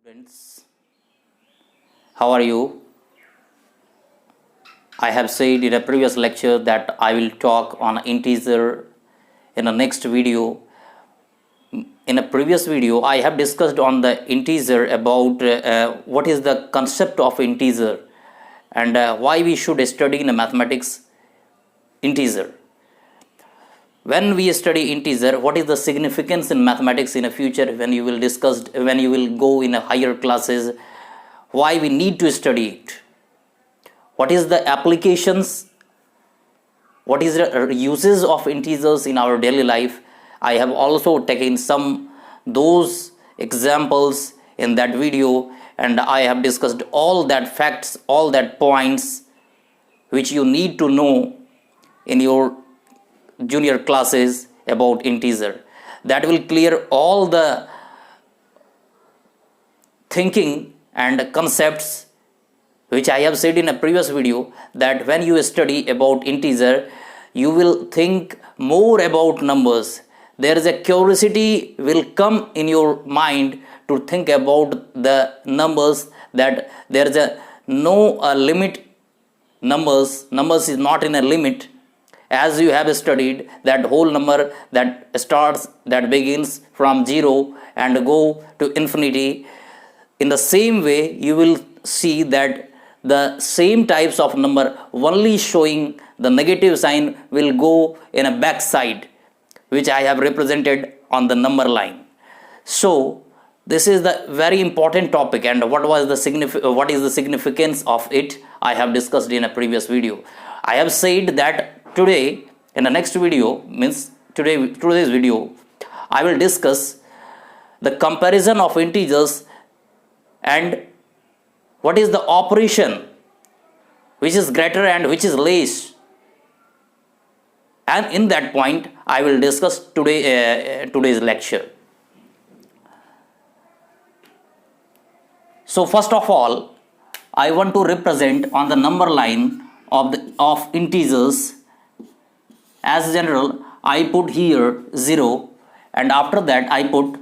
Students, how are you? I have said in a previous lecture that I will talk on integer in the next video. In a previous video, I have discussed on the integer about what is the concept of integer and why we should study in mathematics integer. When we study integer, what is the significance in mathematics in the future when you will go in a higher classes, why we need to study it, what is the applications, what is the uses of integers in our daily life. I have also taken some those examples in that video, and I have discussed all that facts, all that points which you need to know in your junior classes about integer. That will clear all the thinking and concepts which I have said in a previous video, that when you study about integer, you will think more about numbers. There is a curiosity will come in your mind to think about the numbers, that there is a no limit. Numbers is not in a limit. As you have studied that whole number that begins from 0 and go to infinity, in the same way you will see that the same types of number only showing the negative sign will go in a back side, which I have represented on the number line. So this is the very important topic, and what is the significance of it, I have discussed in a previous video. I have said that today, in the next video, means today's video, I will discuss the comparison of integers and what is the operation which is greater and which is less. And in that point, I will discuss today's lecture. So first of all, I want to represent on the number line of integers. As general, I put here 0, and after that I put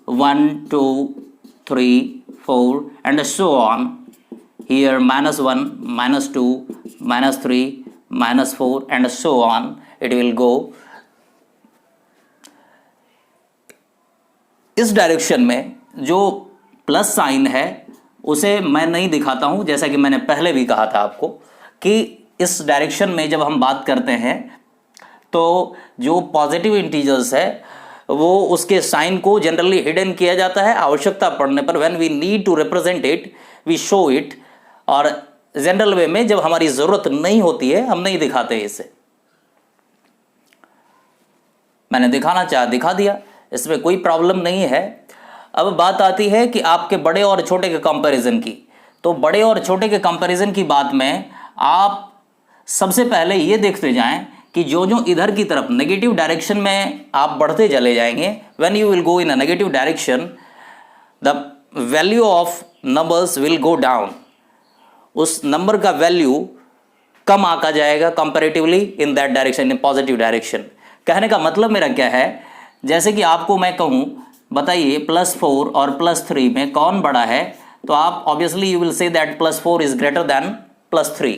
1, 2, 3, 4 and so on. Here -1, -2, -3, -4 and so on. It will go. इस direction में जो plus sign है उसे मैं नहीं दिखाता हूं, जैसा कि मैंने पहले भी कहा था आपको कि इस डायरेक्शन में जब हम बात करते हैं तो जो पॉजिटिव इंटीजर्स है वो उसके साइन को जनरली हिडन किया जाता है. आवश्यकता पड़ने पर when we need to represent it we show it, और जनरल वे में जब हमारी जरूरत नहीं होती है हम नहीं दिखाते इसे. मैंने दिखाना चाहा दिखा दिया, इसमें कोई प्रॉब्लम नहीं है. अब बात आती है कि आपके बड़े और छोटे के कंपैरिजन की. तो बड़े और छोटे के कंपैरिजन की बात में आप सबसे पहले ये देखते जाएं कि जो इधर की तरफ नेगेटिव डायरेक्शन में आप बढ़ते चले जाएंगे, when you will go in a negative direction the value of numbers will go down. उस नंबर का वैल्यू कम आका जाएगा comparatively in that direction, in positive direction. कहने का मतलब मेरा क्या है, जैसे कि आपको मैं कहूं बताइए +4 और +3 में कौन बड़ा है, तो आप obviously you will say that +4 is greater than +3.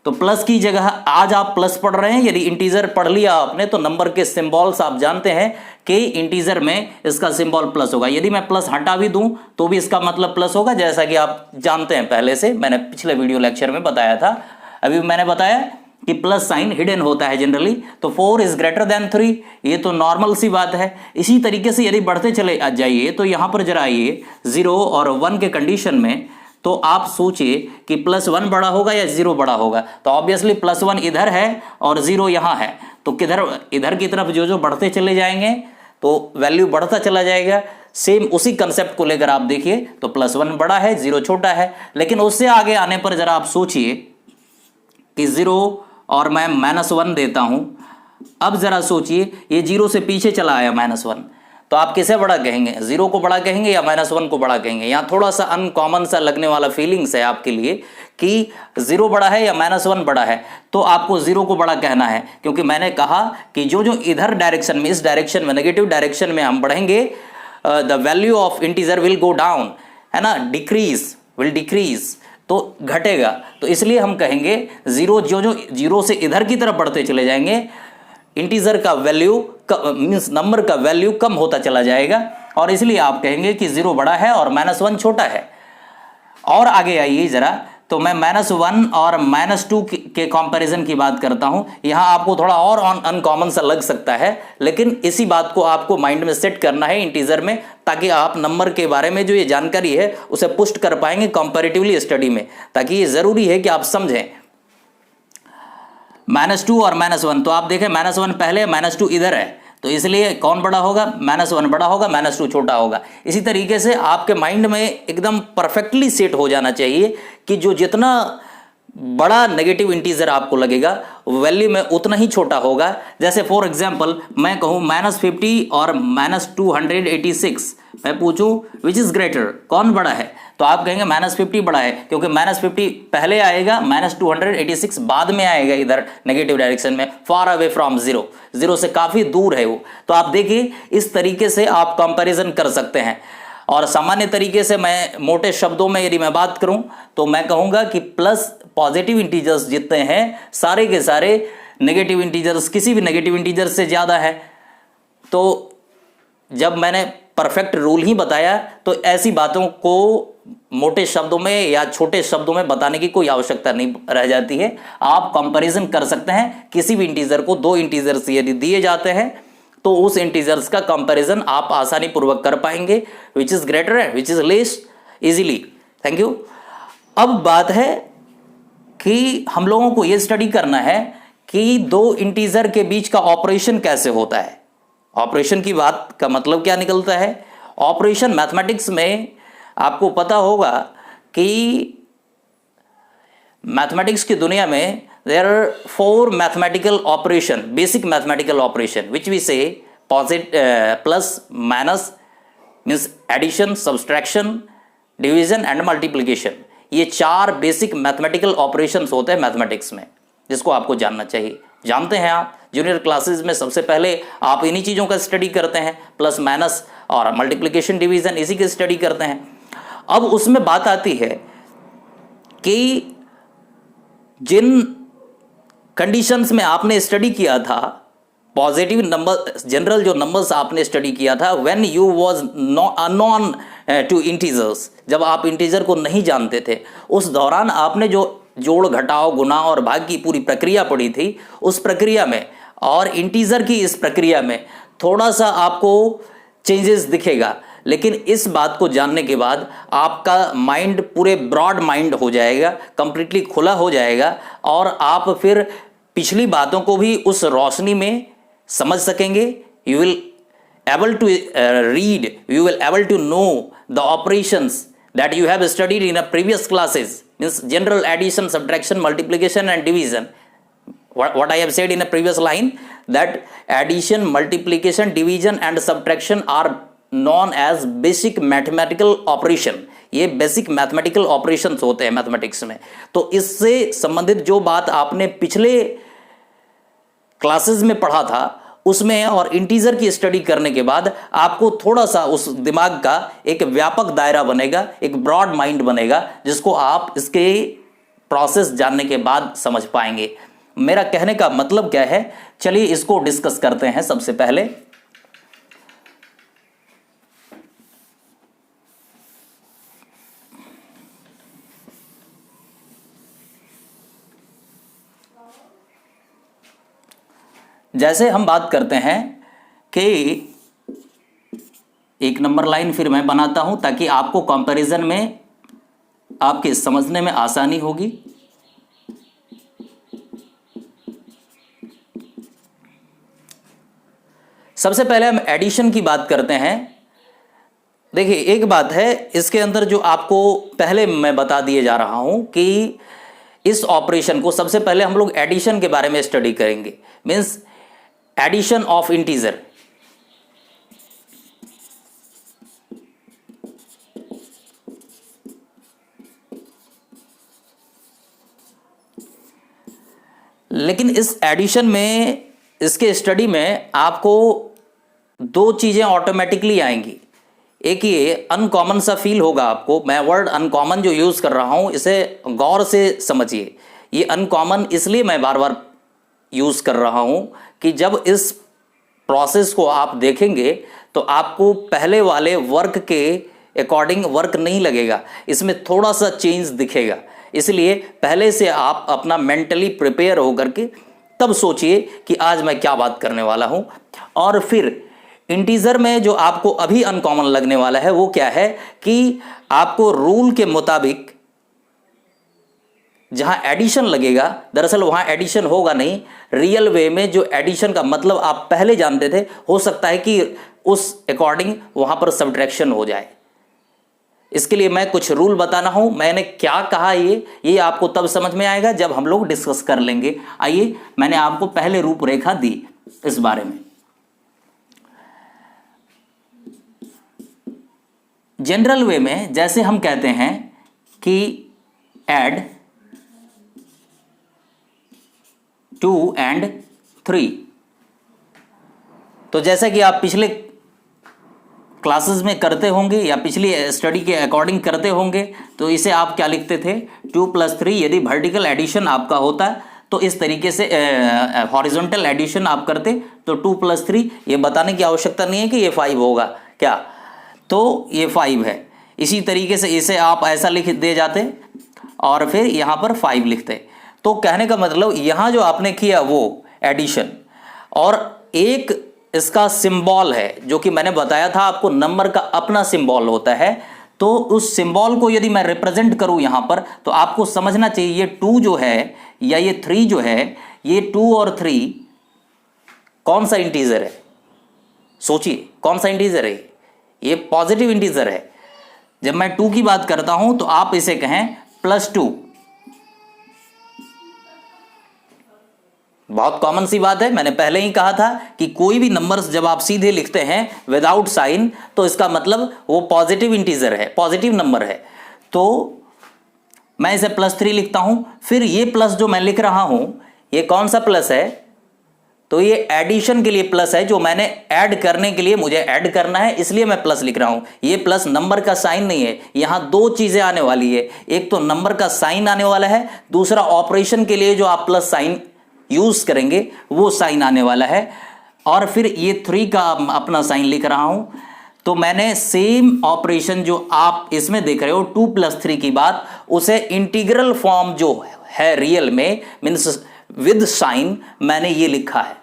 तो प्लस की जगह आज आप प्लस पढ़ रहे हैं, यदि इंटीजर पढ़ लिया आपने तो नंबर के सिंबल्स आप जानते हैं कि इंटीजर में इसका सिंबल प्लस होगा. यदि मैं प्लस हटा भी दूं तो भी इसका मतलब प्लस होगा, जैसा कि आप जानते हैं पहले से, मैंने पिछले वीडियो लेक्चर में बताया था. अभी मैंने बताया कि प्लस साइन हिडन होता है जनरली, तो 4 इज ग्रेटर देन 3, ये तो नॉर्मल सी बात है. इसी तरीके से यदि बढ़ते चले जाइए तो यहां पर जरा आइए 0 और 1 के कंडीशन में, तो आप सोचिए कि +1 बड़ा होगा या 0 बड़ा होगा. तो ऑब्वियसली +1 इधर है और 0 यहां है, तो किधर इधर की तरफ जो बढ़ते चले जाएंगे तो वैल्यू बढ़ता चला जाएगा. सेम उसी कंसेप्ट को लेकर आप देखिए, तो +1 बड़ा है, 0 छोटा है. लेकिन उससे आगे आने पर जरा आप सोचिए कि 0 और मैं -1 देता हूं. अब जरा सोचिए ये 0 से पीछे चला आया -1, तो आप किसे बड़ा कहेंगे, 0 को बड़ा कहेंगे या -1 को बड़ा कहेंगे. यहाँ थोड़ा सा अनकॉमन सा लगने वाला फीलिंग्स है आपके लिए कि 0 बड़ा है या -1 बड़ा है, तो आपको 0 को बड़ा कहना है, क्योंकि मैंने कहा कि जो इधर डायरेक्शन में, इस डायरेक्शन में, नेगेटिव डायरेक्शन में हम बढ़ेंगे the value of integer will go down, है ना, डिक्रीज, विल डिक्रीज, तो घटेगा। तो इसलिए हम कहेंगे जीरो, जो जो जीरो से इधर की तरफ बढ़ते चले जाएंगे, इंटीजर का वैल्यू मीन्स नंबर का वैल्यू कम होता चला जाएगा, और इसलिए आप कहेंगे कि जीरो बड़ा है और -1 छोटा है। और आगे आइए जरा, तो मैं -1 और -2 के कंपैरिजन की बात करता हूं। यहां आपको थोड़ा और अनकॉमन सा लग सकता है, लेकिन इसी बात को आपको माइंड में सेट करना है इंटीजर में, ताकि आप नंबर के बारे में जो ये जानकारी है उसे पुष्ट कर पाएंगे कंपैरेटिवली स्टडी में, ताकि ये जरूरी है कि आप समझें। -2 और -1, तो आप देखें -1 पहले, -2 इधर है, तो इसलिए कौन बड़ा होगा, -1 बड़ा होगा, -2 छोटा होगा। इसी तरीके से आपके माइंड में एकदम परफेक्टली सेट हो जाना चाहिए कि जो जितना बड़ा नेगेटिव इंटीजर आपको लगेगा वैल्यू में उतना ही छोटा होगा। जैसे फॉर एग्जांपल मैं कहूँ -50 और -286, मैं पूछूं विच इज ग्रेटर, कौन बड़ा है, तो आप कहेंगे -50 बड़ा है, क्योंकि -50 पहले आएगा, -286 बाद में आएगा इधर नेगेटिव डायरेक्शन में, far away from zero, zero से काफी दूर है वो। तो आप देखिए इस तरीके से आप कंपैरिजन कर सकते हैं। और सामान्य तरीके से मैं मोटे शब्दों में यदि मैं बात करूं तो मैं कहूंगा कि प्लस पॉजिटिव इंटीजर्स जितने हैं सारे के सारे नेगेटिव इंटीजर्स किसी भी नेगेटिव इंटीजर से ज़्यादा है। तो जब मैंने परफेक्ट रूल ही बताया तो ऐसी बातों को मोटे शब्दों में या छोटे शब्दों में बताने की कोई आवश्यकता नहीं रह जाती है। आप कंपैरिजन कर सकते हैं किसी भी इंटीजर को, दो इंटीजर्स यदि दिए जाते हैं तो उस इंटीजर्स का कंपैरिजन आप आसानी पूर्वक कर पाएंगे, विच इज ग्रेटर है which is less, easily. Thank you. अब बात है कि हम लोगों को यह स्टडी करना है कि दो इंटीजर के बीच का ऑपरेशन कैसे होता है। ऑपरेशन की बात का मतलब क्या निकलता है, ऑपरेशन मैथमेटिक्स में आपको पता होगा कि मैथमेटिक्स की दुनिया में there are 4 mathematical operation, basic mathematical operation which we say plus minus means addition, subtraction, division and multiplication। ये 4 बेसिक मैथमेटिकल ऑपरेशंस होते हैं मैथमेटिक्स में, जिसको आपको जानना चाहिए। जानते हैं आप जूनियर क्लासेस में सबसे पहले आप इन्हीं चीज़ों का स्टडी करते हैं, प्लस माइनस और मल्टीप्लिकेशन डिवीजन इसी की स्टडी करते हैं। अब उसमें बात आती है कि जिन कंडीशंस में आपने स्टडी किया था, पॉजिटिव नंबर जनरल जो नंबर्स आपने स्टडी किया था, when you was unknown to integers, जब आप इंटीजर को नहीं जानते थे, उस दौरान आपने जो जोड़ घटाव गुणा और भाग की पूरी प्रक्रिया पढ़ी थी, उस प्रक्रिया में और इंटीजर की इस प्रक्रिया में थोड़ा सा आपको चेंजेस दिखेगा। लेकिन इस बात को जानने के बाद आपका माइंड पूरे ब्रॉड माइंड हो जाएगा, कंप्लीटली खुला हो जाएगा, और आप फिर पिछली बातों को भी उस रोशनी में समझ सकेंगे। You will able to read, you will able to know the operations that you have studied in a previous classes, means general addition, subtraction, multiplication and division. What I have said in a previous line, that addition, multiplication, division and subtraction are known as basic mathematical operation। ये basic mathematical operations होते हैं mathematics में। तो इससे संबंधित जो बात आपने पिछले क्लासेस में पढ़ा था उसमें और इंटीजर की स्टडी करने के बाद आपको थोड़ा सा उस दिमाग का एक व्यापक दायरा बनेगा, एक ब्रॉड माइंड बनेगा, जिसको आप इसके प्रोसेस जानने के बाद समझ पाएंगे। मेरा कहने का मतलब क्या है, चलिए इसको डिस्कस करते हैं। सबसे पहले जैसे हम बात करते हैं कि एक नंबर लाइन फिर मैं बनाता हूं ताकि आपको कंपैरिजन में आपके समझने में आसानी होगी। सबसे पहले हम एडिशन की बात करते हैं। देखिए एक बात है इसके अंदर जो आपको पहले मैं बता दिए जा रहा हूं कि इस ऑपरेशन को सबसे पहले हम लोग एडिशन के बारे में स्टडी करेंगे, मीन्स एडिशन ऑफ इंटीजर। लेकिन इस एडिशन में, इसके स्टडी में आपको दो चीजें ऑटोमेटिकली आएंगी। एक ये अनकॉमन सा फील होगा आपको। मैं वर्ड अनकॉमन जो यूज़ कर रहा हूँ इसे गौर से समझिए। ये अनकॉमन इसलिए मैं बार बार यूज़ कर रहा हूँ कि जब इस प्रोसेस को आप देखेंगे तो आपको पहले वाले वर्क के अकॉर्डिंग वर्क नहीं लगेगा, इसमें थोड़ा सा चेंज दिखेगा। इसलिए पहले से आप अपना मेंटली प्रिपेयर होकर के तब सोचिए कि आज मैं क्या बात करने वाला हूँ। और फिर इंटीजर में जो आपको अभी अनकॉमन लगने वाला है वो क्या है कि आपको रूल के मुताबिक जहां एडिशन लगेगा, दरअसल वहां एडिशन होगा नहीं। रियल वे में जो एडिशन का मतलब आप पहले जानते थे, हो सकता है कि उस अकॉर्डिंग वहां पर सब्ट्रैक्शन हो जाए। इसके लिए मैं कुछ रूल बताना हूं। मैंने क्या कहा ये आपको तब समझ में आएगा जब हम लोग डिस्कस कर लेंगे। आइए, मैंने आपको पहले रूपरेखा दी इस बारे में। जनरल वे में जैसे हम कहते हैं कि ऐड 2 and 3, तो जैसा कि आप पिछले क्लासेस में करते होंगे या पिछली स्टडी के अकॉर्डिंग करते होंगे, तो इसे आप क्या लिखते थे, 2 + 3। यदि वर्टिकल एडिशन आपका होता तो इस तरीके से हॉरिजॉन्टल एडिशन आप करते तो 2 + 3। ये बताने की आवश्यकता नहीं है कि ये 5 होगा क्या, तो ये 5 है। इसी तरीके से इसे आप ऐसा लिख दे जाते और फिर यहाँ पर 5 लिखते। तो कहने का मतलब यहाँ जो आपने किया वो एडिशन, और एक इसका सिंबल है जो कि मैंने बताया था आपको, नंबर का अपना सिंबल होता है। तो उस सिंबल को यदि मैं रिप्रेजेंट करूं यहाँ पर, तो आपको समझना चाहिए ये 2 जो है या ये 3 जो है, ये 2 और 3 कौन सा इंटीजर है? सोचिए कौन सा इंटीजर है? ये पॉजिटिव इंटीजर है। जब मैं 2 की बात करता हूं तो आप इसे कहें +2। बहुत कॉमन सी बात है, मैंने पहले ही कहा था कि कोई भी नंबर्स जब आप सीधे लिखते हैं विदाउट साइन तो इसका मतलब वो पॉजिटिव इंटीजर है, पॉजिटिव नंबर है। तो मैं इसे +3 लिखता हूं। फिर ये प्लस जो मैं लिख रहा हूं ये कौन सा प्लस है? तो ये एडिशन के लिए प्लस है, जो मैंने ऐड करने के लिए मुझे ऐड करना है, इसलिए मैं प्लस लिख रहा हूं। ये प्लस नंबर का साइन नहीं है। यहां 2 चीजें आने वाली है, एक तो नंबर का साइन आने वाला है, दूसरा ऑपरेशन के लिए जो आप प्लस साइन यूज करेंगे वो साइन आने वाला है। और फिर ये 3 का अपना साइन लिख रहा हूं। तो मैंने सेम ऑपरेशन जो आप इसमें देख रहे हो 2 + 3 की बात, उसे इंटीग्रल फॉर्म जो है रियल में मीन्स विद साइन, मैंने ये लिखा है।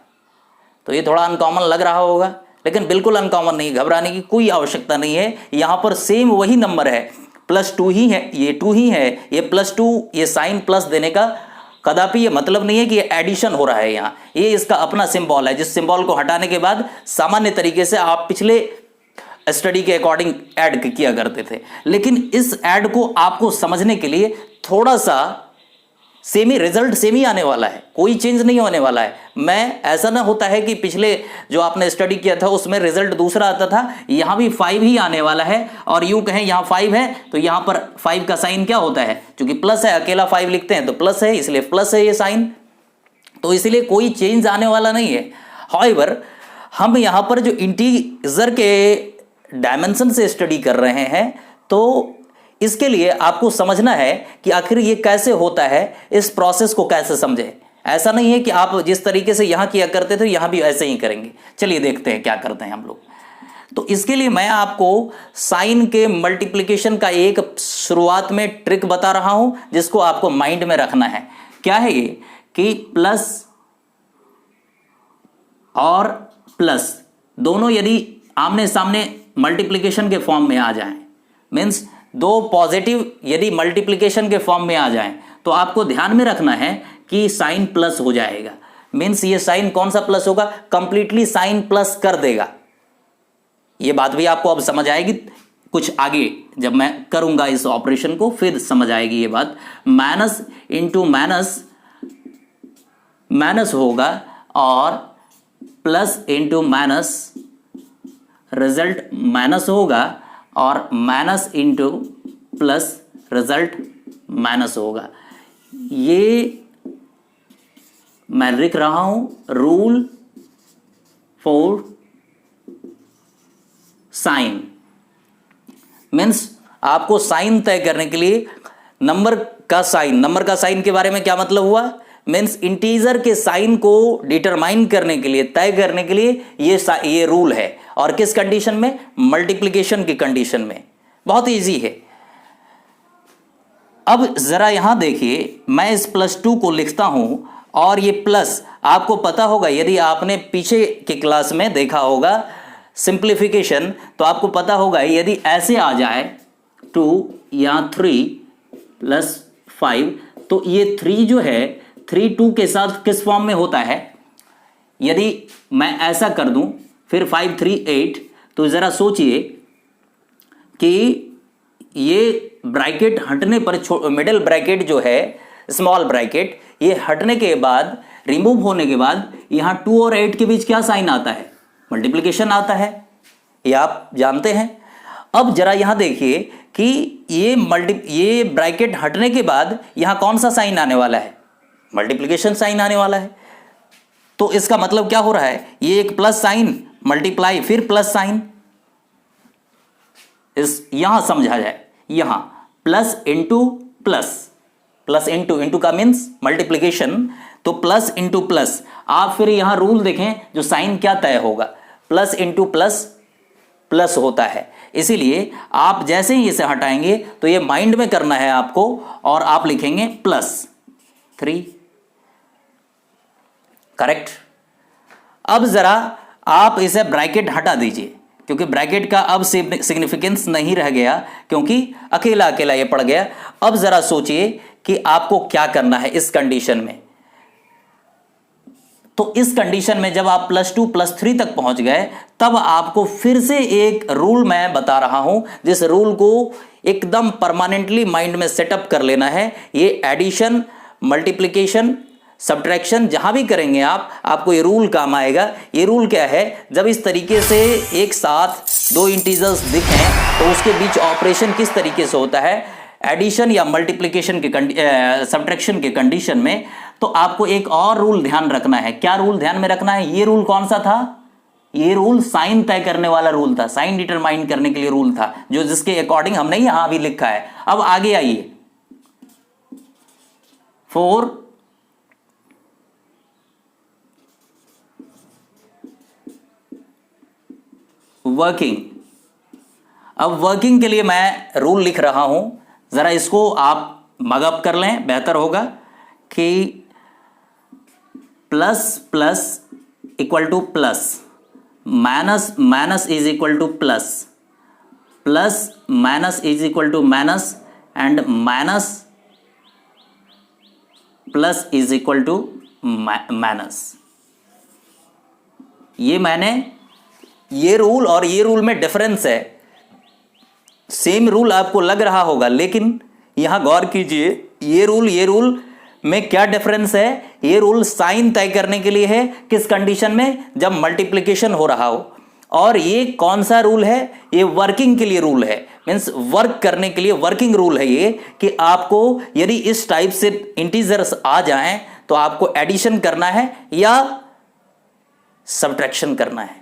तो ये थोड़ा अनकॉमन लग रहा होगा, लेकिन बिल्कुल अनकॉमन नहीं, घबराने की कोई आवश्यकता नहीं है। यहां पर सेम वही नंबर है, +2 ही है, ये 2 ही है, ये +2, ये साइन प्लस देने का कदापि ये मतलब नहीं है कि ये एडिशन हो रहा है। यहाँ ये इसका अपना सिंबल है, जिस सिंबल को हटाने के बाद सामान्य तरीके से आप पिछले स्टडी के अकॉर्डिंग ऐड किया करते थे। लेकिन इस ऐड को आपको समझने के लिए थोड़ा सा रिजल्ट सेम ही आने वाला है, कोई चेंज नहीं होने वाला है। मैं ऐसा ना होता है कि पिछले जो आपने स्टडी किया था उसमें रिजल्ट दूसरा आता था, यहां भी 5 ही आने वाला है। और यूं कहें यहां 5 है तो यहां पर 5 का साइन क्या होता है, क्योंकि प्लस है, अकेला 5 लिखते हैं तो प्लस है, इसलिए प्लस है ये साइन। तो इसलिए कोई चेंज आने वाला नहीं है। हाउएवर, हम यहां पर जो इंटीजर के डायमेंशन से स्टडी कर रहे हैं, तो इसके लिए आपको समझना है कि आखिर ये कैसे होता है, इस प्रोसेस को कैसे समझे। ऐसा नहीं है कि आप जिस तरीके से यहां किया करते थे यहां भी ऐसे ही करेंगे। चलिए देखते हैं क्या करते हैं हम लोग। तो इसके लिए मैं आपको साइन के मल्टीप्लिकेशन का एक शुरुआत में ट्रिक बता रहा हूं, जिसको आपको माइंड में रखना है। क्या है ये कि प्लस और प्लस दोनों यदि आमने सामने मल्टीप्लिकेशन के फॉर्म में आ जाएं, मीन्स 2 पॉजिटिव यदि मल्टीप्लिकेशन के फॉर्म में आ जाएं, तो आपको ध्यान में रखना है कि साइन प्लस हो जाएगा। मीन्स ये साइन कौन सा प्लस होगा, कंप्लीटली साइन प्लस कर देगा। ये बात भी आपको अब समझ आएगी, कुछ आगे जब मैं करूंगा इस ऑपरेशन को फिर समझ आएगी ये बात। माइनस इंटू माइनस माइनस होगा और plus into minus result minus होगा और minus into plus result minus होगा। ये मैं लिख रहा हूं रूल फॉर साइन। मीन्स आपको साइन तय करने के लिए नंबर का साइन के बारे में क्या मतलब हुआ, मीन्स इंटीजर के साइन को डिटरमाइन करने के लिए, तय करने के लिए ये रूल है। और किस कंडीशन में, मल्टीप्लिकेशन की कंडीशन में। बहुत इजी है। अब जरा यहां देखिए, मैं इस +2 को लिखता हूं और ये प्लस, आपको पता होगा यदि आपने पीछे के क्लास में देखा होगा सिंप्लीफिकेशन, तो आपको पता होगा यदि ऐसे आ जाए 2 या 3 + 5, तो ये 3 जो है 3 2 के साथ किस फॉर्म में होता है। यदि मैं ऐसा कर दूं फिर 5 3 8, तो जरा सोचिए कि ये ब्रैकेट हटने पर, मिडिल ब्रैकेट जो है स्मॉल ब्रैकेट, ये हटने के बाद, रिमूव होने के बाद यहां 2 और 8 के बीच क्या साइन आता है, मल्टीप्लिकेशन आता है। ये आप जानते हैं। अब जरा यहां देखिए कि ये ब्रैकेट हटने के बाद यहां कौन सा साइन आने वाला है, मल्टीप्लिकेशन साइन आने वाला है। तो इसका मतलब क्या हो रहा है, ये एक प्लस साइन मल्टीप्लाई फिर प्लस साइन, इस यहां समझा जाए, यहां plus into plus, plus into का मीन्स मल्टीप्लिकेशन, तो प्लस इंटू प्लस। आप फिर यहां रूल देखें जो साइन क्या तय होगा, प्लस इंटू प्लस प्लस होता है। इसीलिए आप जैसे ही इसे हटाएंगे तो ये माइंड में करना है आपको, और आप लिखेंगे +3, करेक्ट। अब जरा आप इसे ब्रैकेट हटा दीजिए, क्योंकि ब्रैकेट का अब सिग्निफिकेंस नहीं रह गया, क्योंकि अकेला अकेला ये पड़ गया। अब जरा सोचिए कि आपको क्या करना है इस कंडीशन में। तो इस कंडीशन में जब आप +2 +3 तक पहुंच गए, तब आपको फिर से एक रूल मैं बता रहा हूं, जिस रूल को एकदम परमानेंटली माइंड में सेटअप कर लेना है। ये एडिशन, मल्टीप्लिकेशन, सब्ट्रैक्शन जहां भी करेंगे आपको ये रूल काम आएगा। ये रूल क्या है, जब इस तरीके से एक साथ 2 इंटीजर्स दिखें तो उसके बीच ऑपरेशन किस तरीके से होता है, एडिशन या मल्टीप्लिकेशन के सब्ट्रैक्शन के कंडीशन में। तो आपको एक और रूल ध्यान रखना है। क्या रूल ध्यान में रखना है, ये रूल कौन सा था, ये रूल साइन तय करने वाला रूल था, साइन डिटरमाइन करने के लिए रूल था, जो जिसके अकॉर्डिंग हमने यहां भी लिखा है। अब आगे आइए, 4 वर्किंग। अब वर्किंग के लिए मैं रूल लिख रहा हूं, जरा इसको आप मगअप कर लें, बेहतर होगा कि plus plus equal to plus, minus minus is equal to plus, plus minus is equal to minus, and minus plus is equal to minus. ये रूल और ये रूल में डिफरेंस है। सेम रूल आपको लग रहा होगा, लेकिन यहां गौर कीजिए, ये रूल में क्या डिफरेंस है। ये रूल साइन तय करने के लिए है, किस कंडीशन में, जब मल्टीप्लिकेशन हो रहा हो। और ये कौन सा रूल है, ये वर्किंग के लिए रूल है, मीन्स वर्क करने के लिए वर्किंग रूल है ये, कि आपको यदि इस टाइप से इंटीजर्स आ जाएं तो आपको एडिशन करना है या सब्ट्रैक्शन करना है।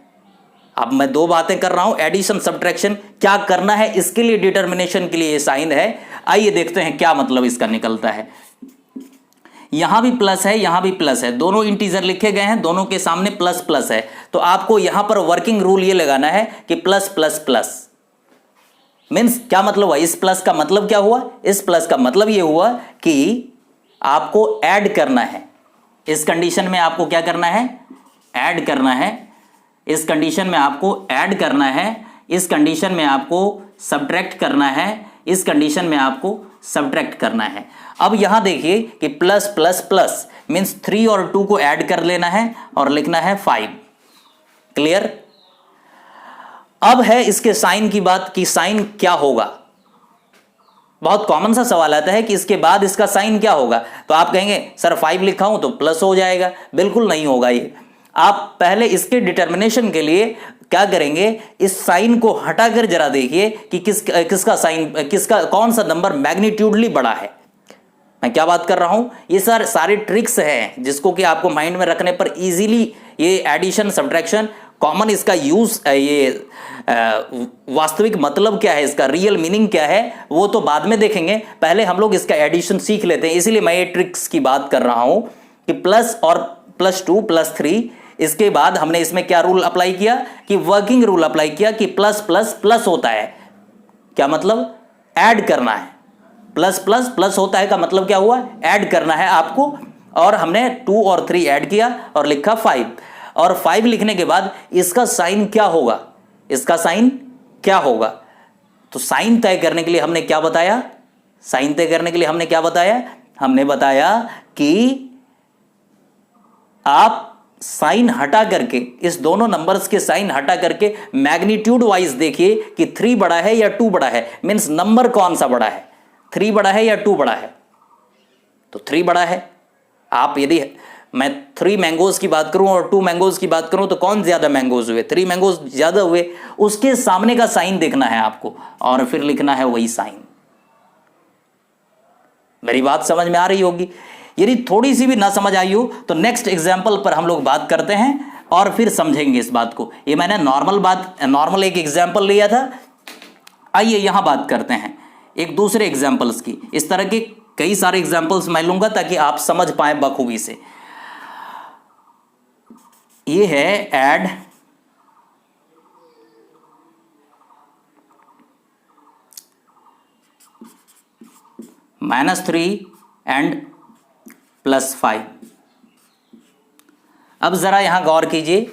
अब मैं 2 बातें कर रहा हूं, एडिशन सब्ट्रैक्शन क्या करना है, इसके लिए डिटर्मिनेशन के लिए ये साइन है। आइए देखते हैं क्या मतलब इसका निकलता है। यहां भी प्लस है, यहां भी प्लस है, दोनों इंटीजर लिखे गए हैं, दोनों के सामने प्लस प्लस है। तो आपको यहां पर वर्किंग रूल ये लगाना है कि प्लस प्लस प्लस, मीन्स क्या मतलब हुआ, इस प्लस का मतलब क्या हुआ, इस प्लस का मतलब ये हुआ कि आपको ऐड करना है। इस कंडीशन में आपको क्या करना है, ऐड करना है। इस कंडीशन में आपको ऐड करना है, इस कंडीशन में आपको सब्ट्रैक्ट करना है, इस कंडीशन में आपको सब्ट्रैक्ट करना है। अब यहां देखिए कि प्लस प्लस प्लस मीन्स 3 और 2 को ऐड कर लेना है और लिखना है 5। क्लियर। अब है इसके साइन की बात कि साइन क्या होगा। बहुत कॉमन सा सवाल आता है कि इसके बाद इसका साइन क्या होगा। तो आप कहेंगे सर 5 लिखा हूं तो प्लस हो जाएगा। बिल्कुल नहीं होगा ये। आप पहले इसके डिटर्मिनेशन के लिए क्या करेंगे, इस साइन को हटाकर जरा देखिए कि किसका साइन, किसका कौन सा नंबर मैग्नीट्यूडली बड़ा है। मैं क्या बात कर रहा हूं, ये सारे ट्रिक्स हैं जिसको कि आपको माइंड में रखने पर इजीली ये एडिशन सब्ट्रैक्शन कॉमन इसका यूज ये वास्तविक मतलब क्या है, इसका रियल मीनिंग क्या है, वो तो बाद में देखेंगे। पहले हम लोग इसका एडिशन सीख लेते हैं। इसीलिए मैं ये ट्रिक्स की बात कर रहा हूं कि प्लस और +2 +3, इसके बाद हमने इसमें क्या रूल अप्लाई किया कि वर्किंग रूल अप्लाई किया कि प्लस प्लस प्लस होता है। क्या मतलब? ऐड करना है। प्लस प्लस प्लस होता है का मतलब क्या हुआ? ऐड करना है आपको। और हमने 2 और 3 ऐड किया और लिखा 5। और 5 लिखने के बाद इसका साइन क्या होगा, इसका साइन क्या होगा? तो साइन तय करने के लिए हमने क्या बताया? साइन तय करने के लिए हमने क्या बताया? हमने बताया कि आप साइन हटा करके, इस दोनों नंबर्स के साइन हटा करके मैग्नीट्यूड वाइज देखिए कि 3 बड़ा है या 2 बड़ा है। मींस नंबर कौन सा बड़ा है, 3 बड़ा है या 2 बड़ा है? तो 3 बड़ा है। आप यदि मैं 3 मैंगोज की बात करूं और 2 मैंगोज की बात करूं तो कौन ज्यादा मैंगोज हुए? 3 मैंगोज ज्यादा हुए। उसके सामने का साइन देखना है आपको और फिर लिखना है वही साइन। मेरी बात समझ में आ रही होगी। यदि थोड़ी सी भी ना समझ आई हो तो नेक्स्ट एग्जाम्पल पर हम लोग बात करते हैं और फिर समझेंगे इस बात को। ये मैंने नॉर्मल एक एग्जाम्पल लिया था। आइए यहां बात करते हैं एक दूसरे एग्जाम्पल्स की। इस तरह के कई सारे एग्जाम्पल्स मैं लूंगा ताकि आप समझ पाए बखूबी से। ये है ऐड -3 एंड +5। अब जरा यहां गौर कीजिए,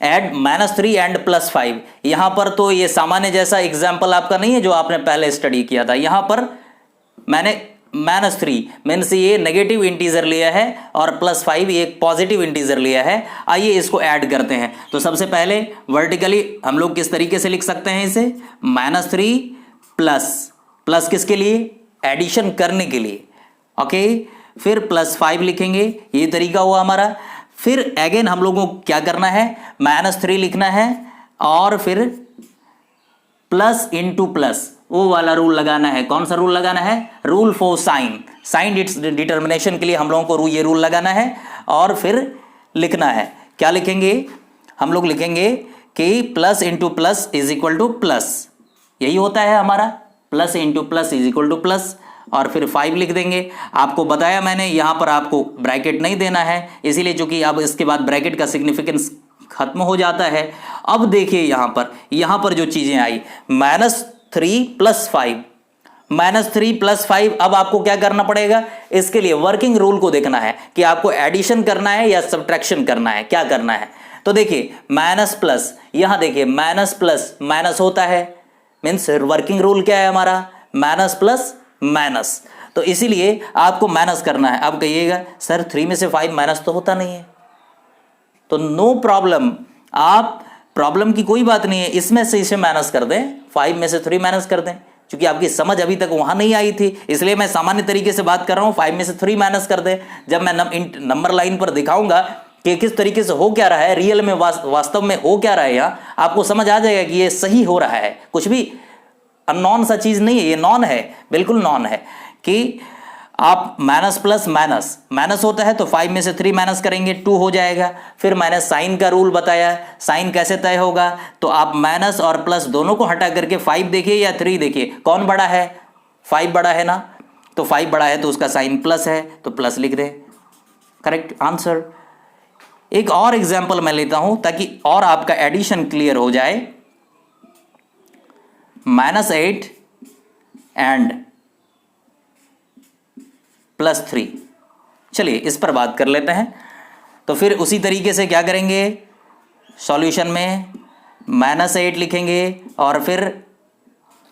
ऐड -3 एंड +5। यहां पर तो ये सामान्य जैसा एग्जाम्पल आपका नहीं है जो आपने पहले स्टडी किया था। यहां पर मैंने -3 मीन्स ये नेगेटिव इंटीजर लिया है और +5 ये एक पॉजिटिव इंटीजर लिया है। आइए इसको ऐड करते हैं। तो सबसे पहले वर्टिकली हम लोग किस तरीके से लिख सकते हैं इसे? -3 प्लस किसके लिए? एडिशन करने के लिए। ओके, फिर +5 लिखेंगे। ये तरीका हुआ हमारा। फिर अगेन हम लोगों को क्या करना है? -3 लिखना है और फिर प्लस इंटू प्लस वो वाला रूल लगाना है। कौन सा रूल लगाना है? रूल फॉर साइन डिटर्मिनेशन के लिए हम लोगों को ये रूल लगाना है और फिर लिखना है। क्या लिखेंगे? हम लोग लिखेंगे कि plus into plus is equal to plus. यही होता है हमारा, plus into plus is equal to plus. और फिर 5 लिख देंगे। आपको बताया मैंने यहां पर आपको ब्रैकेट नहीं देना है, इसीलिए चूंकि अब इसके बाद ब्रैकेट का सिग्निफिकेंस खत्म हो जाता है। अब देखिए यहां पर जो चीजें आई, -3 + 5, -3 + 5। अब आपको क्या करना पड़ेगा? इसके लिए वर्किंग रूल को देखना है कि आपको एडिशन करना है या सब्ट्रैक्शन करना है, क्या करना है। तो देखिए माइनस प्लस, यहां देखिए माइनस प्लस माइनस होता है। मीन्स वर्किंग रूल क्या है हमारा? Minus plus minus. तो इसीलिए आपको माइनस करना है। अब कहिएगा सर 3 में से 5 माइनस तो होता नहीं है। तो नो प्रॉब्लम, आप प्रॉब्लम की कोई बात नहीं है, इसमें से इसे माइनस कर दें, 5 में से 3 माइनस कर दें। क्योंकि आपकी समझ अभी तक वहां नहीं आई थी, इसलिए मैं सामान्य तरीके से बात कर रहा हूं। 5 में से 3 माइनस कर दें। जब मैं नंबर लाइन पर दिखाऊंगा कि किस तरीके से हो क्या रहा है, रियल में वास्तव में हो क्या रहा है, यहाँ आपको समझ आ जाएगा कि ये सही हो रहा है। कुछ भी अननोन सा चीज नहीं है, ये नॉन है, बिल्कुल नॉन है। कि आप माइनस प्लस माइनस, माइनस होता है तो 5 में से 3 माइनस करेंगे, 2 हो जाएगा। फिर मैंने साइन का रूल बताया, साइन कैसे तय होगा? तो आप माइनस और प्लस दोनों को हटा करके 5 देखिए या 3 देखिए, कौन बड़ा है? 5 बड़ा है ना। तो 5 बड़ा है तो उसका साइन प्लस है, तो प्लस लिख दें। Correct answer. एक और एग्जाम्पल मैं लेता हूं ताकि और आपका एडिशन क्लियर हो जाए। -8 एंड +3। चलिए इस पर बात कर लेते हैं। तो फिर उसी तरीके से क्या करेंगे? सॉल्यूशन में -8 लिखेंगे और फिर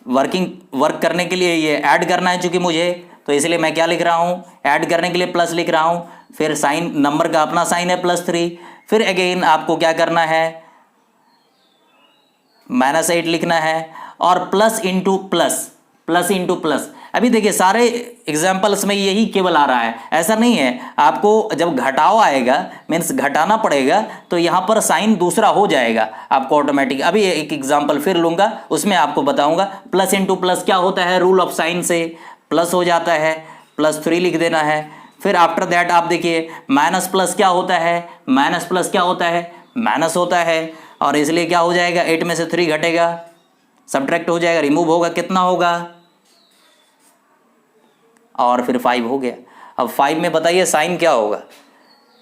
वर्क करने के लिए ये ऐड करना है चूंकि मुझे, तो इसलिए मैं क्या लिख रहा हूं? ऐड करने के लिए प्लस लिख रहा हूं। फिर साइन, नंबर का अपना साइन है +3। फिर अगेन आपको क्या करना है? -8 लिखना है और plus into plus, plus into plus. अभी देखिए सारे एग्जाम्पल्स में यही केवल आ रहा है, ऐसा नहीं है। आपको जब घटाव आएगा, मीन्स घटाना पड़ेगा, तो यहाँ पर साइन दूसरा हो जाएगा आपको ऑटोमेटिक। अभी एक एग्जाम्पल फिर लूंगा, उसमें आपको बताऊंगा प्लस इंटू प्लस क्या होता है। रूल ऑफ साइन से प्लस हो जाता है, +3 लिख देना है। फिर आफ्टर दैट आप देखिए माइनस प्लस क्या होता है? माइनस प्लस क्या होता है? माइनस होता है, और इसलिए क्या हो जाएगा, 8 में से 3 घटेगा, सब्ट्रैक्ट हो जाएगा, रिमूव होगा, कितना होगा, और फिर 5 हो गया। अब 5 में बताइए साइन क्या होगा,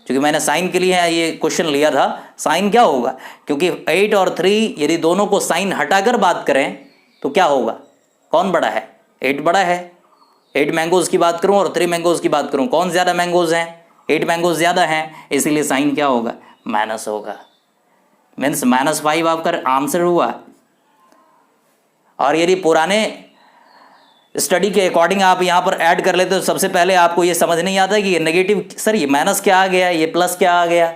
क्योंकि मैंने साइन के लिए ये क्वेश्चन लिया था, साइन क्या होगा, क्योंकि 8 और 3 यदि दोनों को साइन हटाकर बात करें तो क्या होगा, कौन बड़ा है, 8 बड़ा है। 8 मैंगोज़ की बात करूं और 3 मैंगोज़ की बात करूं, कौन ज़्यादा मैंगोज़ हैं, 8 मैंगोज़ ज़्यादा हैं, इसीलिए साइन क्या होगा, माइनस होगा। मीन्स -5 आपका आंसर हुआ। और यदि पुराने स्टडी के अकॉर्डिंग आप यहाँ पर ऐड कर लेते तो सबसे पहले आपको ये समझ नहीं आता कि ये नेगेटिव, सर ये माइनस क्या आ गया, ये प्लस क्या आ गया,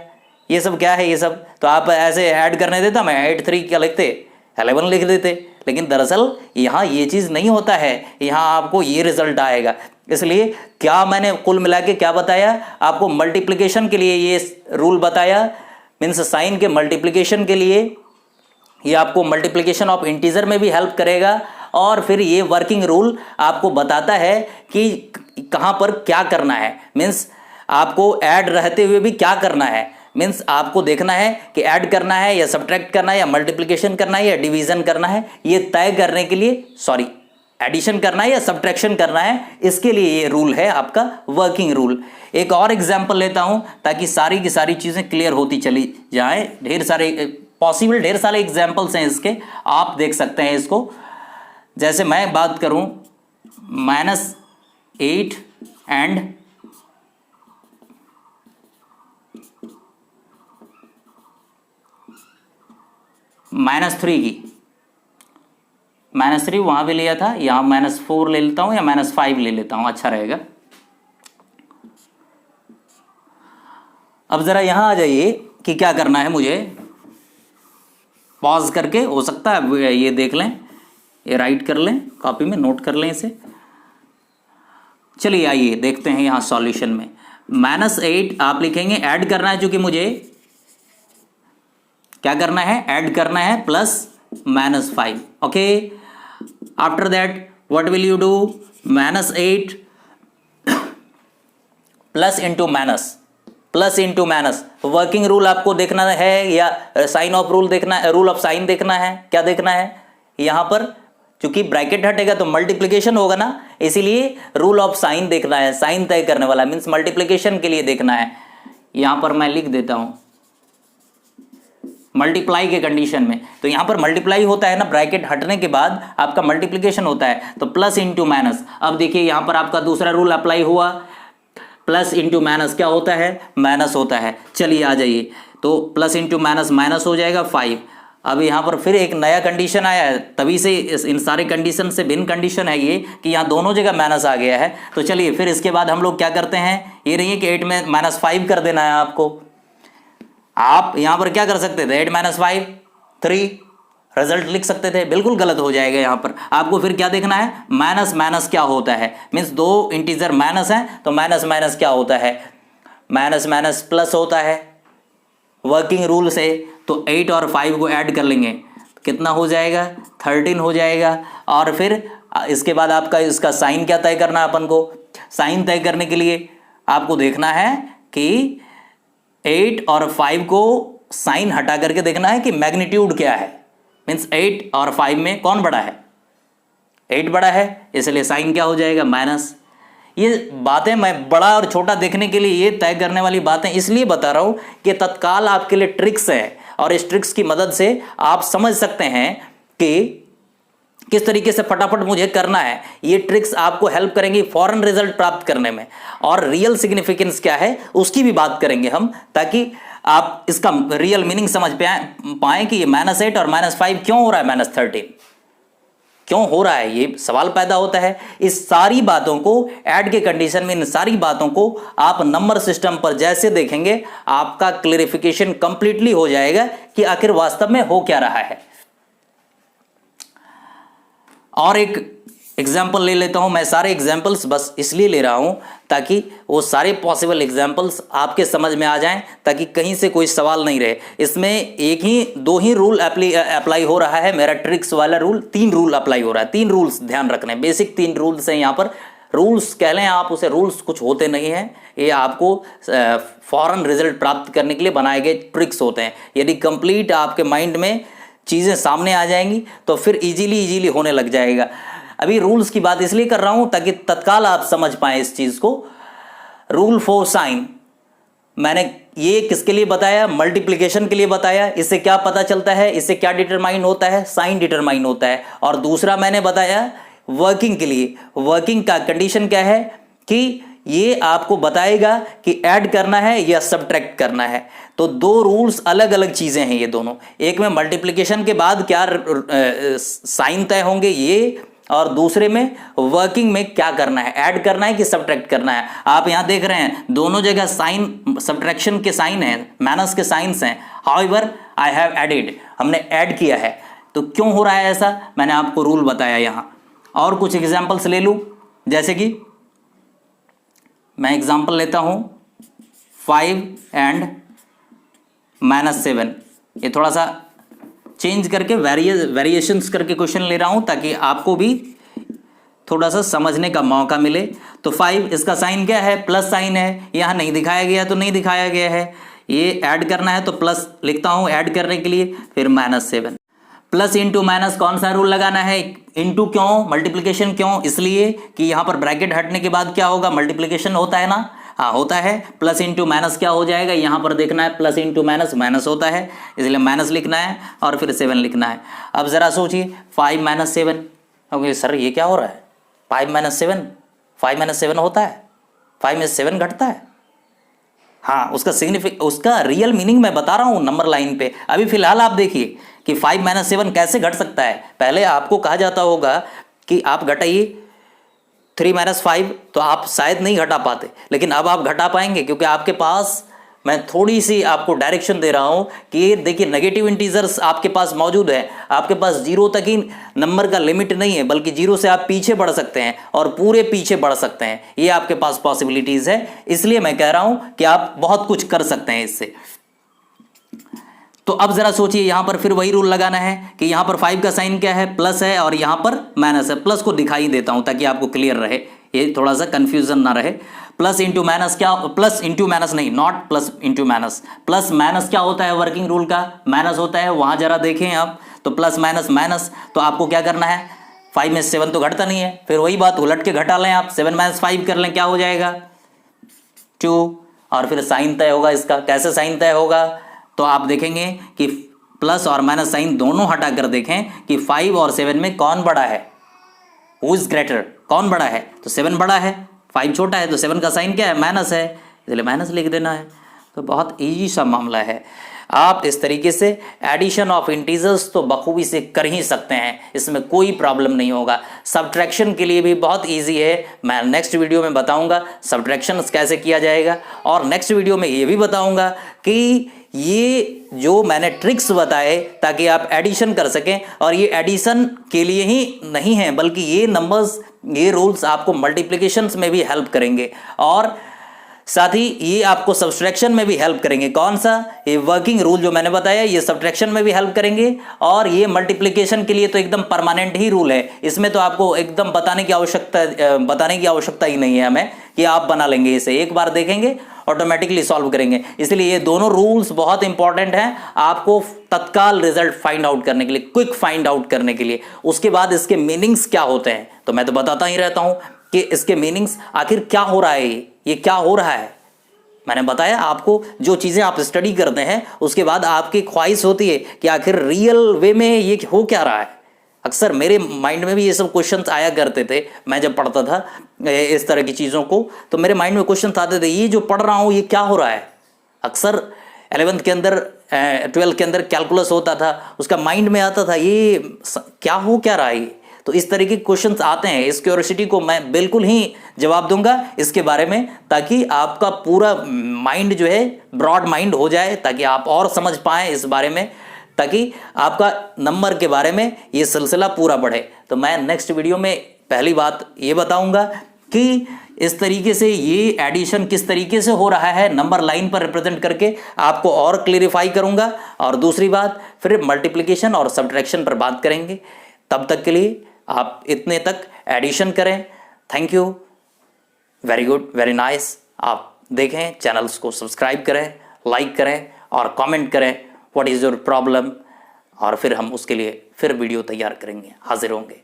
ये सब क्या है ये सब, तो आप ऐसे ऐड करने देता, मैं 8 3 क्या लिखते, 11 लिख देते। लेकिन दरअसल यहाँ ये चीज़ नहीं होता है, यहाँ आपको ये रिजल्ट आएगा। इसलिए क्या मैंने कुल मिला के क्या बताया आपको, मल्टीप्लिकेशन के लिए ये रूल बताया, मीन्स साइन के मल्टीप्लिकेशन के लिए ये आपको मल्टीप्लिकेशन ऑफ इंटीजर में भी हेल्प करेगा, और फिर ये वर्किंग रूल आपको बताता है कि कहाँ पर क्या करना है, मीन्स आपको ऐड रहते हुए भी क्या करना है, मीन्स आपको देखना है कि ऐड करना है या सब्ट्रैक्ट करना है या मल्टीप्लिकेशन करना है या डिवीजन करना है, ये तय करने के लिए, सॉरी एडिशन करना है या सब्ट्रैक्शन करना है, इसके लिए ये रूल है आपका वर्किंग रूल। एक और एग्जाम्पल लेता हूँ ताकि सारी की सारी चीज़ें क्लियर होती चली जाएँ। ढेर सारे एग्जाम्पल्स हैं इसके, आप देख सकते हैं इसको। जैसे मैं बात करूं -8 एंड -3 की, -3 वहां भी लिया था, यहां -4 ले लेता हूं या -5 ले लेता हूं, अच्छा रहेगा। अब जरा यहां आ जाइए कि क्या करना है मुझे, पॉज करके हो सकता है ये देख लें, ये राइट कर लें, कॉपी में नोट कर लें इसे। चलिए आइए देखते हैं यहाँ सॉल्यूशन में। -8 आप लिखेंगे, ऐड करना है, चूंकि मुझे क्या करना है, ऐड करना है, plus -5, okay. After that what will you do, -8 plus into minus, working rule आपको देखना है या साइन ऑफ रूल देखना है, रूल ऑफ साइन देखना है, क्या देखना है यहाँ पर, क्योंकि ब्रैकेट हटेगा तो मल्टीप्लिकेशन होगा ना, इसीलिए रूल ऑफ साइन देखना है, साइन तय करने वाला मीन्स मल्टीप्लिकेशन के लिए देखना है। यहां पर मैं लिख देता हूं मल्टीप्लाई के कंडीशन में, तो यहां पर मल्टीप्लाई होता है ना, ब्रैकेट हटने के बाद आपका मल्टीप्लिकेशन होता है, तो प्लस इंटू माइनस। अब देखिए यहां पर आपका दूसरा रूल अप्लाई हुआ, प्लस इंटू माइनस क्या होता है, माइनस होता है। चलिए आ जाइए, तो प्लस इंटू माइनस माइनस हो जाएगा 5। अब यहाँ पर फिर एक नया कंडीशन आया है, तभी से इन सारे कंडीशन से भिन्न कंडीशन है ये कि यहाँ दोनों जगह माइनस आ गया है। तो चलिए फिर इसके बाद हम लोग क्या करते हैं, ये नहीं है कि 8 में -5 कर देना है आपको, आप यहाँ पर क्या कर सकते थे, 8 - 5 3 रिजल्ट लिख सकते थे, बिल्कुल गलत हो जाएगा। यहाँ पर आपको फिर क्या देखना है, माइनस माइनस क्या होता है, मीन्स दो इंटीजर माइनस है तो माइनस माइनस क्या होता है, माइनस माइनस प्लस होता है वर्किंग रूल से। तो 8 और 5 को ऐड कर लेंगे, कितना हो जाएगा, 13 हो जाएगा। और फिर इसके बाद आपका इसका साइन क्या तय करना है, अपन को साइन तय करने के लिए आपको देखना है कि 8 और 5 को साइन हटा करके देखना है कि मैग्नीट्यूड क्या है, मीन्स 8 और 5 में कौन बड़ा है, 8 बड़ा है, इसलिए साइन क्या हो जाएगा, माइनस। ये बातें मैं बड़ा और छोटा देखने के लिए ये तय करने वाली बातें इसलिए बता रहा हूं कि तत्काल आपके लिए ट्रिक्स है, और इस ट्रिक्स की मदद से आप समझ सकते हैं कि किस तरीके से फटाफट मुझे करना है। ये ट्रिक्स आपको हेल्प करेंगी फौरन रिजल्ट प्राप्त करने में, और रियल सिग्निफिकेंस क्या है उसकी भी बात करेंगे हम, ताकि आप इसका रियल मीनिंग समझ पाए कि ये -8 और -5 क्यों हो रहा है, -13 क्यों हो रहा है, ये सवाल पैदा होता है। इस सारी बातों को ऐड के कंडीशन में, इन सारी बातों को आप नंबर सिस्टम पर जैसे देखेंगे आपका क्लेरिफिकेशन कंप्लीटली हो जाएगा कि आखिर वास्तव में हो क्या रहा है। और एक एग्जाम्पल ले लेता हूं मैं, सारे एग्जाम्पल्स बस इसलिए ले रहा हूं ताकि वो सारे पॉसिबल एग्जाम्पल्स आपके समझ में आ जाएं, ताकि कहीं से कोई सवाल नहीं रहे। इसमें दो ही रूल अप्लाई हो रहा है, मेरा ट्रिक्स वाला रूल 3 रूल अप्लाई हो रहा है। 3 रूल्स ध्यान रखने, बेसिक 3 रूल्स हैं यहाँ पर, रूल्स कह लें आप उसे, रूल्स कुछ होते नहीं हैं, ये आपको फौरन रिजल्ट प्राप्त करने के लिए बनाए गए ट्रिक्स होते हैं। यदि कंप्लीट आपके माइंड में चीज़ें सामने आ जाएंगी तो फिर इजीली होने लग जाएगा। अभी रूल्स की बात इसलिए कर रहा हूं ताकि तत्काल आप समझ पाएं इस चीज़ को। रूल फॉर साइन मैंने ये किसके लिए बताया? मल्टीप्लिकेशन के लिए बताया। इससे क्या पता चलता है, इससे क्या डिटरमाइन होता है? साइन डिटरमाइन होता है। और दूसरा मैंने बताया वर्किंग के लिए। वर्किंग का कंडीशन क्या है कि ये आपको बताएगा कि ऐड करना है या सब्ट्रैक्ट करना है। तो दो रूल्स अलग अलग चीजें हैं ये दोनों। एक में मल्टीप्लिकेशन के बाद क्या साइन तय होंगे ये, और दूसरे में वर्किंग में क्या करना है, ऐड करना है कि सब्ट्रैक्ट करना है। आप यहां देख रहे हैं दोनों जगह साइन सब्ट्रैक्शन के साइन हैं, माइनस के साइंस हैं। हाउएवर आई हैव एडेड, हमने ऐड किया है। तो क्यों हो रहा है ऐसा, मैंने आपको रूल बताया यहां। और कुछ एग्जांपल्स ले लूं, जैसे कि मैं एग्जांपल लेता हूं 5 एंड -7। ये थोड़ा सा चेंज करके वेरिएशंस करके क्वेश्चन ले रहा हूं ताकि आपको भी थोड़ा सा समझने का मौका मिले। तो 5 इसका साइन क्या है? प्लस साइन है। यहां नहीं दिखाया गया तो नहीं दिखाया गया है। ये ऐड करना है तो प्लस लिखता हूं ऐड करने के लिए, फिर -7। प्लस इंटू माइनस कौन सा रूल लगाना है? इंटू क्यों? मल्टीप्लिकेशन क्यों? इसलिए कि यहां पर ब्रैकेट हटने के बाद क्या होगा? मल्टीप्लिकेशन होता है ना, हाँ होता है। प्लस इंटू माइनस क्या हो जाएगा? यहां पर देखना है प्लस इंटू माइनस माइनस होता है, इसलिए माइनस लिखना है और फिर 7 लिखना है। अब जरा सोचिए 5 - 7, ओके सर ये क्या हो रहा है? 5 - 7, 5 - 7 होता है, 5 में 7 घटता है। हाँ उसका रियल मीनिंग मैं बता रहा हूं नंबर लाइन पे। अभी फिलहाल आप देखिए कि 5 - 7 कैसे घट सकता है। पहले आपको कहा जाता होगा कि आप घटाइए 3 - 5, तो आप शायद नहीं घटा पाते, लेकिन अब आप घटा पाएंगे क्योंकि आपके पास, मैं थोड़ी सी आपको डायरेक्शन दे रहा हूं कि देखिए नेगेटिव इंटीजर्स आपके पास मौजूद है। आपके पास 0 तक ही नंबर का लिमिट नहीं है, बल्कि 0 से आप पीछे बढ़ सकते हैं और पूरे पीछे बढ़ सकते हैं। ये आपके पास पॉसिबिलिटीज है, इसलिए मैं कह रहा हूं कि आप बहुत कुछ कर सकते हैं इससे। तो अब जरा सोचिए यहां पर फिर वही रूल लगाना है कि यहां पर 5 का साइन क्या है? प्लस है और यहां पर माइनस है। प्लस को दिखाई देता हूं ताकि आपको क्लियर रहे, ये थोड़ा सा कंफ्यूजन ना रहे। प्लस इंटू माइनस क्या? प्लस इंटू माइनस नहीं, not plus into minus. Plus minus क्या होता है? वर्किंग रूल का माइनस होता है, वहां जरा देखें आप। तो प्लस माइनस माइनस, तो आपको क्या करना है? 5 में 7 तो घटता नहीं है, फिर वही बात उलट के घटा लें आप, 7 - 5 कर लें, क्या हो जाएगा? 2। और फिर साइन तय होगा इसका। कैसे साइन तय होगा? तो आप देखेंगे कि प्लस और माइनस साइन दोनों हटाकर देखें कि 5 और 7 में कौन बड़ा है, हु इज ग्रेटर, कौन बड़ा है? तो 7 बड़ा है, 5 छोटा है, तो 7 का साइन क्या है? माइनस है, इसलिए माइनस लिख देना है। तो बहुत इजी सा मामला है। आप इस तरीके से एडिशन ऑफ इंटीजर्स तो बखूबी से कर ही सकते हैं, इसमें कोई प्रॉब्लम नहीं होगा। सब्ट्रैक्शन के लिए भी बहुत इजी है, मैं नेक्स्ट वीडियो में बताऊंगा सब्ट्रैक्शन कैसे किया जाएगा। और नेक्स्ट वीडियो में ये भी बताऊंगा कि ये जो मैंने ट्रिक्स बताए ताकि आप एडिशन कर सकें, और ये एडिशन के लिए ही नहीं है बल्कि ये नंबर्स, ये रूल्स आपको मल्टीप्लिकेशंस में भी हेल्प करेंगे और साथ ही ये आपको सब्ट्रैक्शन में भी हेल्प करेंगे। कौन सा? ये वर्किंग रूल जो मैंने बताया, ये सब्ट्रैक्शन में भी हेल्प करेंगे और ये मल्टीप्लिकेशन के लिए तो एकदम परमानेंट ही रूल है। इसमें तो आपको एकदम बताने की आवश्यकता ही नहीं है हमें कि आप बना लेंगे इसे, एक बार देखेंगे ऑटोमेटिकली सॉल्व करेंगे। इसलिए ये दोनों रूल्स बहुत इंपॉर्टेंट हैं आपको तत्काल रिजल्ट फाइंड आउट करने के लिए, क्विक फाइंड आउट करने के लिए। उसके बाद इसके मीनिंग्स क्या होते हैं तो मैं तो बताता ही रहता हूं कि इसके मीनिंग्स आखिर क्या हो रहा है, ये क्या हो रहा है। मैंने बताया आपको, जो चीजें आप स्टडी करते हैं उसके बाद आपकी ख्वाहिश होती है कि आखिर रियल वे में ये हो क्या रहा है। अक्सर मेरे माइंड में भी ये सब क्वेश्चंस आया करते थे, मैं जब पढ़ता था इस तरह की चीज़ों को, तो मेरे माइंड में क्वेश्चन आते थे ये जो पढ़ रहा हूँ ये क्या हो रहा है। अक्सर 11th के अंदर 12th के अंदर कैलकुलस होता था, उसका माइंड में आता था ये क्या हो क्या रहा है। तो इस तरह के क्वेश्चंस आते हैं, इस क्यूरियोसिटी को मैं बिल्कुल ही जवाब दूंगा इसके बारे में, ताकि आपका पूरा माइंड जो है ब्रॉड माइंड हो जाए, ताकि आप और समझ पाएँ इस बारे में, ताकि आपका नंबर के बारे में ये सिलसिला पूरा बढ़े। तो मैं नेक्स्ट वीडियो में पहली बात ये बताऊंगा कि इस तरीके से ये एडिशन किस तरीके से हो रहा है नंबर लाइन पर रिप्रेजेंट करके आपको और क्लियरिफाई करूंगा, और दूसरी बात फिर मल्टीप्लिकेशन और सब्ट्रैक्शन पर बात करेंगे। तब तक के लिए आप इतने तक एडिशन करें। Thank you. Very good, very nice. आप देखें, चैनल्स को सब्सक्राइब करें, लाइक करें और कमेंट करें व्हाट इज़ योर प्रॉब्लम, और फिर हम उसके लिए फिर वीडियो तैयार करेंगे, हाजिर होंगे।